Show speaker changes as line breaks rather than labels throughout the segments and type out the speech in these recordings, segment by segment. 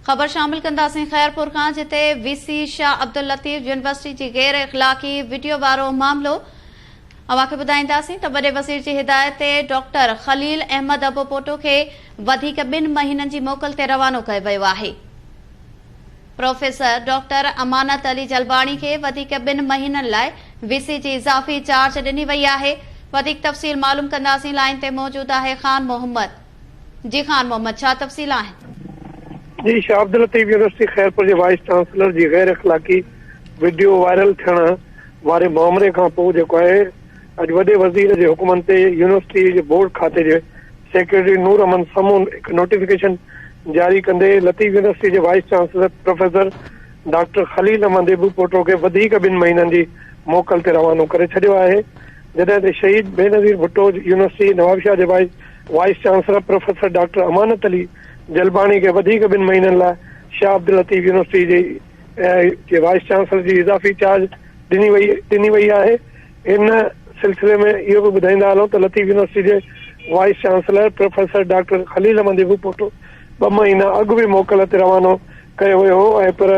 ख़बर शामिल कंदासीं खैरपुर खां, जिते वीसी शाह अब्दुल लतीफ़ यूनिवर्सिटी जी गैर इख़लाक़ी वीडियो वारो मामलो अवांखे ॿुधाईंदासीं त वॾे वज़ीर जी हिदायत ते डॉक्टर ख़लील अहमद अबू पोटो खे वधीक 2 महीननि जी मोकल ते रवानो कयो वियो आहे। प्रोफेसर डॉक्टर अमानत अली जलबाणी खे वधीक 2 महीननि लाइ वीसी जी इज़ाफ़ी चार्ज ॾिनी वई आहे। वधीक तफ़सील मालूम कंदासीं। लाइन ते मौजूद आहे खान मोहम्मद। जी खान मोहम्मद, छा तफ़सील आहिनि?
जी, शाह अब्दुल लतीफ़ यूनिवर्सिटी खैरपुर जे वाइस चांसलर जी गैर इख़लाक़ी वीडियो वायरल थियण वारे मामले खां पोइ जेको आहे अॼु वॾे वज़ीर जे हुकुमनि ते यूनिवर्सिटी जे बोर्ड खाते जे सेक्रेटरी नूर अमन समून हिकु नोटिफिकेशन जारी कंदे लतीफ़ यूनिवर्सिटी जे vice chancellor professor doctor Khalil Ahmad Abu Poto खे वधीक 2 महीननि जी मोकल ते रवानो करे छॾियो आहे। जॾहिं त शहीद बेनज़ीर भुट्टो यूनिवर्सिटी नवाबशाह जे vice chancellor professor doctor Amanat Ali जलबाणी खे वधीक 2 महीननि लाइ शाह अब्दुल लतीफ़ यूनिवर्सिटी जे वाइस चांसलर जी इज़ाफ़ी चार्ज ॾिनी वई आहे। इन सिलसिले में इहो बि ॿुधाईंदा हलूं त लतीफ़ यूनिवर्सिटी जे vice chancellor professor doctor Khalil Ahmad Abu Poto 2 महीना अॻु बि मोकल ते रवानो कयो वियो हो ऐं पर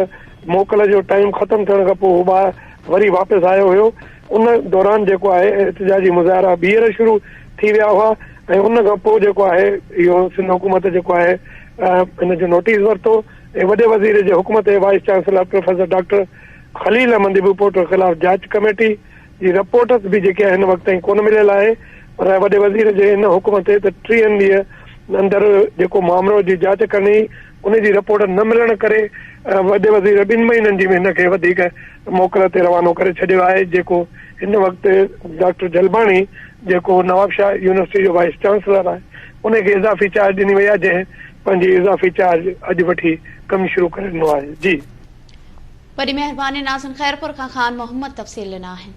मोकल जो टाइम ख़तमु थियण खां पोइ हू वरी वापसि आयो हुयो। उन दौरान जेको आहे एहतिजाजी मुज़ाहिरा ॿीहर शुरू थी विया हुआ ऐं उन खां पोइ जेको आहे इहो सिंध हुकूमत जेको आहे इन जो नोटिस वरितो ऐं वॾे वज़ीर जे हुकुम ते vice chancellor professor doctor Khalil Ahmad Abu Poto ख़िलाफ़ जांच कमेटी जी रिपोर्ट बि जेके हिन वक़्त ताईं कोन मिलियल आहे। पर वॾे वज़ीर जे इन हुकुम ते त 3 ॾींहं अंदरि जेको मामलो जी जांच करणी उन जी रिपोर्ट न मिलण करे वॾे वज़ीर 2 महीननि जी हिन खे वधीक मोकल ते रवानो करे छॾियो आहे। जेको हिन वक़्तु डॉक्टर जलबाणी जेको नवाबशाह यूनिवर्सिटी जो वाइस चांसलर आहे उनखे इज़ाफ़ी चार्ज ॾिनी वई आहे, जंहिं पंहिंजी इज़ाफ़ी चार्ज अॼु वठी कमु शुरू करे ॾिनो आहे। जी,
वॾी महिरबानी नाज़िन। खैरपुर खां खान मोहम्मद तफ़सील ॾिना आहिनि।